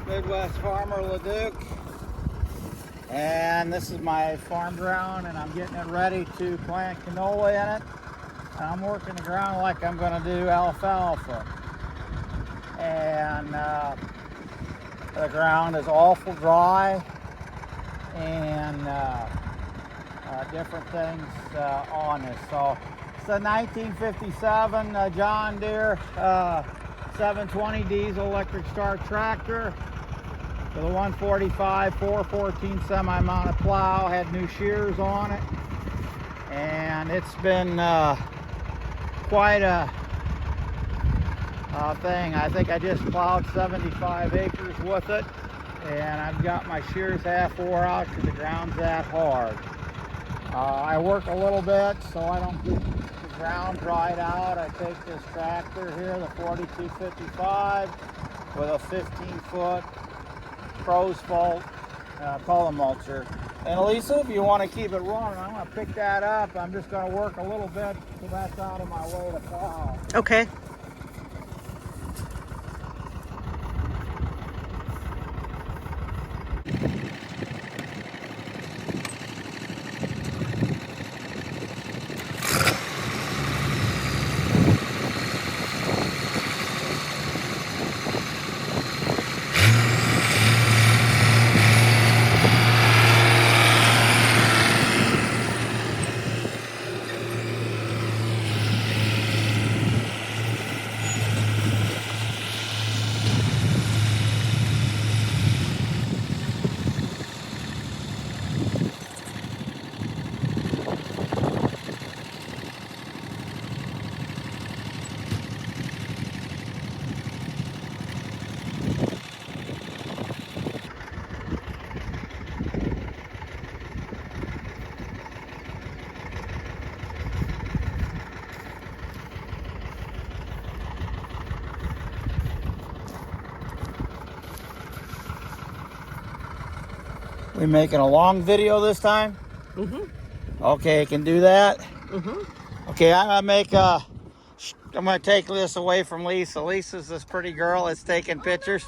Midwest Farmer Leduc, and this is my farm ground, and I'm getting it ready to plant canola in it. And I'm working the ground like I'm going to do alfalfa, and the ground is awful dry, and different things on this. So it's a 1957 John Deere 720 diesel electric start tractor with a 145 414 semi-mounted plow. Had new shears on it, and it's been quite a thing. I think I just plowed 75 acres with it, and I've got my shears half wore out because the ground's that hard. I work a little bit so I don't get the ground dried out. I take this tractor here, the 4255, with a 15-foot crow's fault column mulcher. And Lisa, if you want to keep it running, I'm going to pick that up. I'm just going to work a little bit so that's out of my way to plow. Okay. We making a long video this time? Okay, I can do that. Okay, I'm gonna take this away from Lisa. Lisa's this pretty girl that's taking pictures.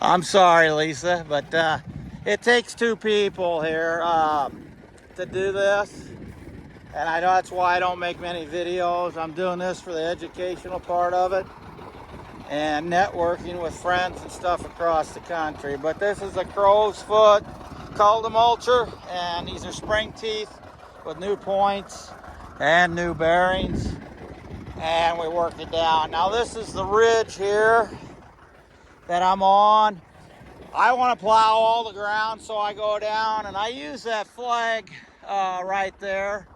I'm sorry, Lisa, but it takes two people here to do this, and I know that's why I don't make many videos. I'm doing this for the educational part of it and networking with friends and stuff across the country. But this is a crow's foot column mulcher, and these are spring teeth with new points and new bearings, and we work it down. Now this is the ridge here that I'm on. I want to plow all the ground, so I go down and I use that flag right there.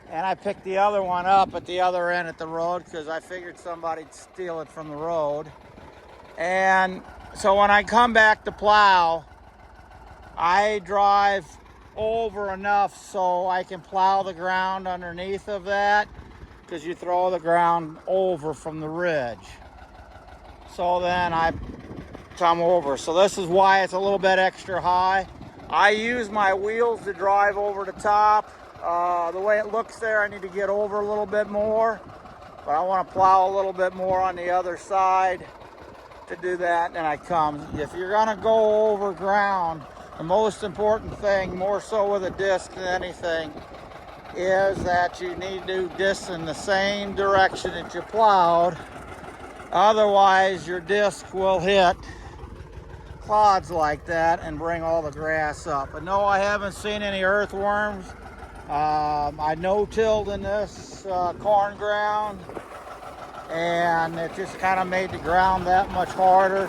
And I picked the other one up at the other end of the road because I figured somebody'd steal it from the road. And so when I come back to plow, I drive over enough so I can plow the ground underneath of that, because you throw the ground over from the ridge. So then I come over. So this is why it's a little bit extra high. I use my wheels to drive over the top. The way it looks there, I need to get over a little bit more, but I want to plow a little bit more on the other side to do that, and then I come. If you're going to go over ground, the most important thing, more so with a disc than anything, is that you need to disc in the same direction that you plowed. Otherwise, your disc will hit clods like that and bring all the grass up. But no, I haven't seen any earthworms. I no-tilled in this corn ground, and it just kind of made the ground that much harder,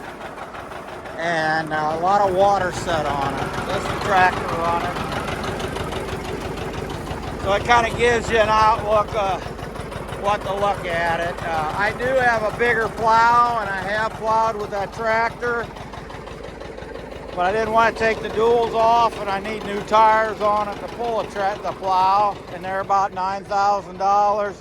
and a lot of water set on it. This is the tractor running, so it kind of gives you an outlook of what to look at it. I do have a bigger plow, and I have plowed with that tractor, but I didn't want to take the duals off, and I need new tires on it to pull the plow, and they're about $9,000.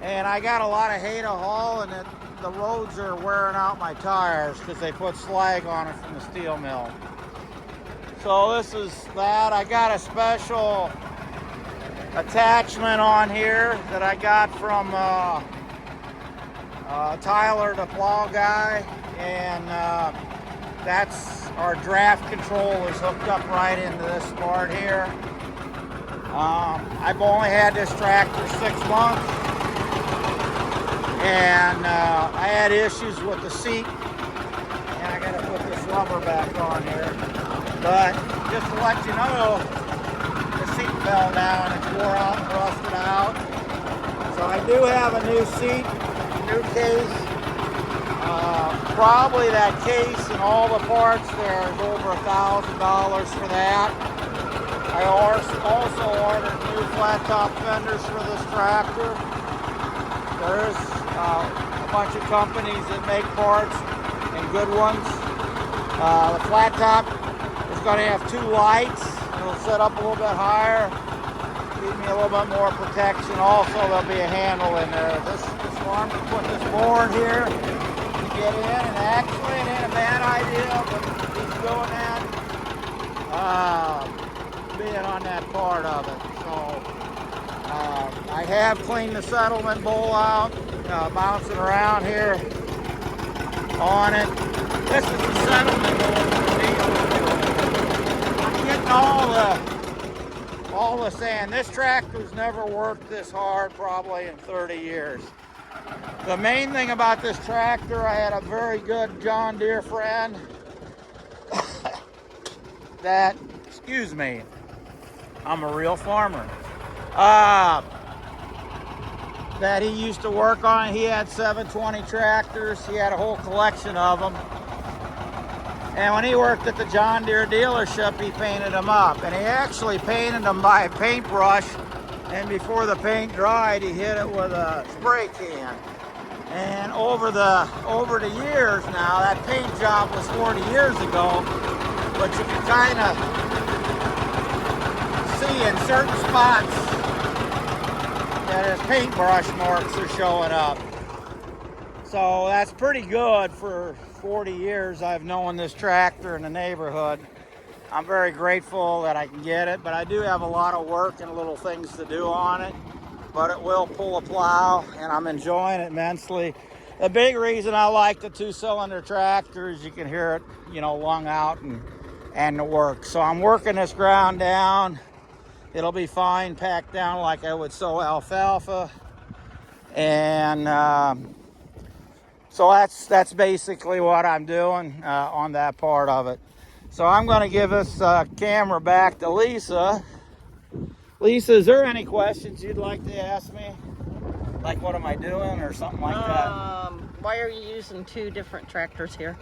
And I got a lot of hay to haul, and the roads are wearing out my tires because they put slag on it from the steel mill. So this is that. I got a special attachment on here that I got from Tyler, the plow guy, and that's our draft control is hooked up right into this part here. I've only had this tractor 6 months, and I had issues with the seat, and I got to put this rubber back on here. But just to let you know, the seat fell down, it's wore out and rusted out. So I do have a new seat, new case. Probably that case and all the parts there is over $1,000 for that. I also ordered new flat top fenders for this tractor. There's a bunch of companies that make parts and good ones. The flat top is going to have 2 lights. It'll set up a little bit higher, give me a little bit more protection. Also, there'll be a handle in there. This farmer put this board here to get in, and actually it ain't a bad idea, but he's doing that, being on that part of it. So I have cleaned the settlement bowl out, bouncing around here on it. This is the settlement bowl. I'm getting all the sand. This tractor's never worked this hard probably in 30 years. The main thing about this tractor, I had a very good John Deere friend that, excuse me, I'm a real farmer, that he used to work on. He had 720 tractors. He had a whole collection of them. And when he worked at the John Deere dealership, he painted them up. And he actually painted them by a paintbrush. And before the paint dried, he hit it with a spray can. And over the years now, that paint job was 40 years ago, but you can kind of see in certain spots that his paintbrush marks are showing up. So that's pretty good for 40 years I've known this tractor in the neighborhood. I'm very grateful that I can get it, but I do have a lot of work and little things to do on it. But it will pull a plow, and I'm enjoying it immensely. The big reason I like the 2-cylinder tractor is you can hear it, lung out and the work. So I'm working this ground down. It'll be fine, packed down like I would sow alfalfa. And so that's basically what I'm doing on that part of it. So I'm going to give this camera back to Lisa. Lisa, is there any questions you'd like to ask me? Like, what am I doing or something like that? Why are you using 2 different tractors here?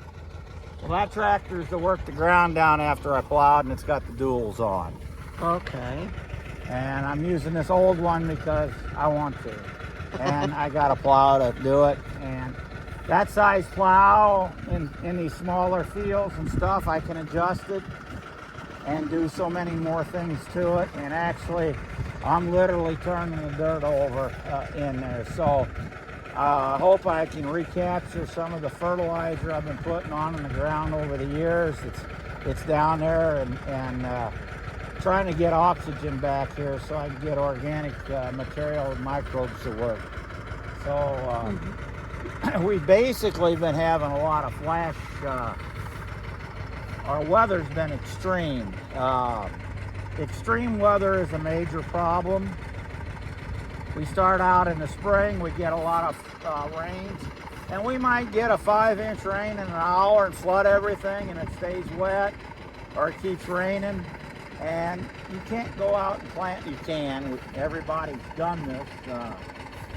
Well, that tractor is to work the ground down after I plowed, and it's got the duals on. Okay. And I'm using this old one because I want to. And I got a plow to do it. And that size plow in these smaller fields and stuff, I can adjust it and do so many more things to it. And actually, I'm literally turning the dirt over in there. So I hope I can recapture some of the fertilizer I've been putting on in the ground over the years. It's down there, and trying to get oxygen back here so I can get organic material and microbes to work. So we've basically been having a lot of flash. Our weather's been extreme. Extreme weather is a major problem. We start out in the spring, we get a lot of rains, and we might get a 5-inch rain in an hour and flood everything, and it stays wet, or it keeps raining, and you can't go out and plant. You can. Everybody's done this.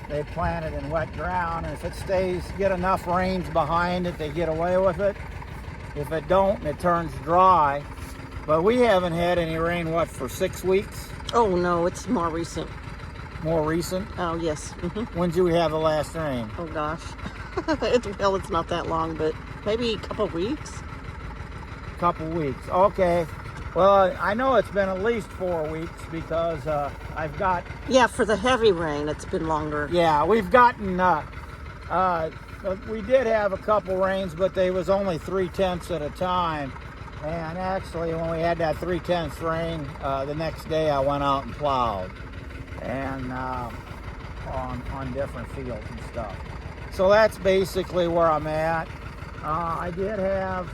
They plant it in wet ground, and if it get enough rains behind it, they get away with it. If it don't, it turns dry. But we haven't had any rain, for 6 weeks? Oh, no, it's more recent. More recent? Oh, yes. When did we have the last rain? Oh, gosh. It's not that long, but maybe a couple weeks. Couple weeks, okay. Well, I know it's been at least 4 weeks because I've got... Yeah, for the heavy rain, it's been longer. Yeah, we've gotten... we did have a couple rains, but they was only 3/10 at a time. And actually, when we had that 3/10 rain, the next day I went out and plowed, and on different fields and stuff. So that's basically where I'm at. I did have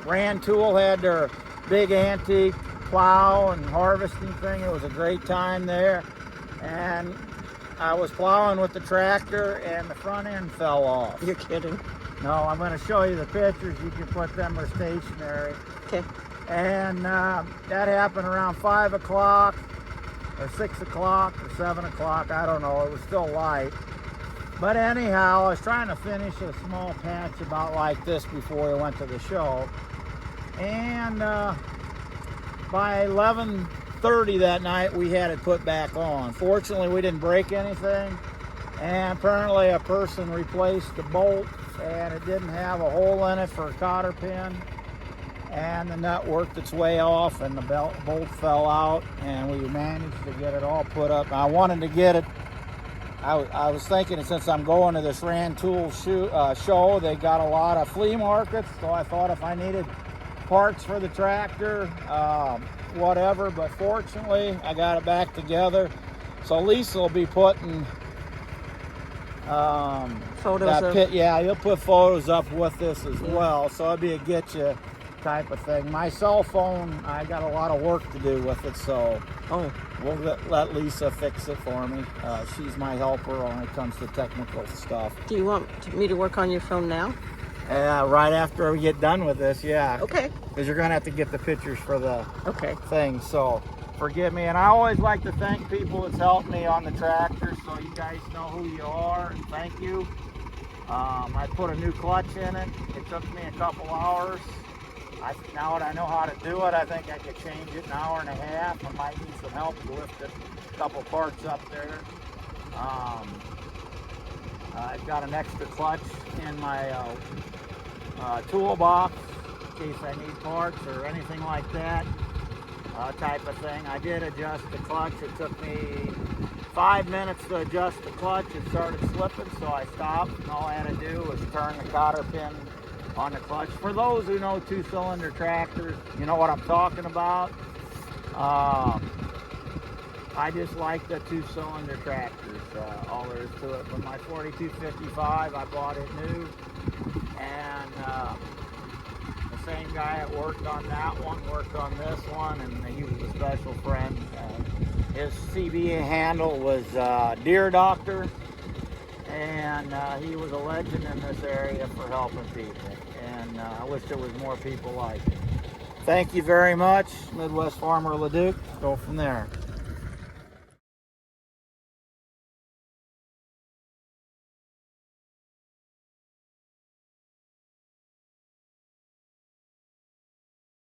Rand Tool had their big antique plow and harvesting thing. It was a great time there. And I was plowing with the tractor and the front end fell off. You're kidding. No, I'm going to show you the pictures. You can put them or stationary. Okay. And that happened around 5 o'clock or 6 o'clock or 7 o'clock. I don't know. It was still light. But anyhow, I was trying to finish a small patch about like this before I went to the show. And by 11:30 that night, we had it put back on. Fortunately, we didn't break anything. And apparently a person replaced the bolt and it didn't have a hole in it for a cotter pin. And the nut worked its way off and the bolt fell out, and we managed to get it all put up. I wanted to get it. I was thinking, since I'm going to this Rand Tool show, they got a lot of flea markets, so I thought if I needed parts for the tractor, whatever, but fortunately I got it back together. So Lisa will be putting Photos of... yeah, you'll put photos up with this as well, so it'll be a get you type of thing. My cell phone, I got a lot of work to do with it, so we'll let Lisa fix it for me. She's my helper when it comes to technical stuff. Do you want me to work on your phone now? Right after we get done with this, yeah. Okay. Because you're gonna have to get the pictures for the thing, so forgive me. And I always like to thank people that's helped me on the tractor, so you guys know who you are, and thank you. I put a new clutch in it. It took me a couple hours. Now that I know how to do it, I think I could change it in an hour and a half. I might need some help to lift a couple parts up there. I've got an extra clutch in my toolbox in case I need parts or anything like that type of thing. I did adjust the clutch. It took me 5 minutes to adjust the clutch. It started slipping, so I stopped, and all I had to do was turn the cotter pin on the clutch. For those who know two-cylinder tractors, you know what I'm talking about. I just like the two-cylinder tractors, all there is to it. But my 4255, I bought it new, and the same guy that worked on that one worked on this one, and he was a special friend. His CBA handle was Deere Doctor, and he was a legend in this area for helping people. And I wish there was more people like him. Thank you very much, Midwest Farmer Leduc. Go from there.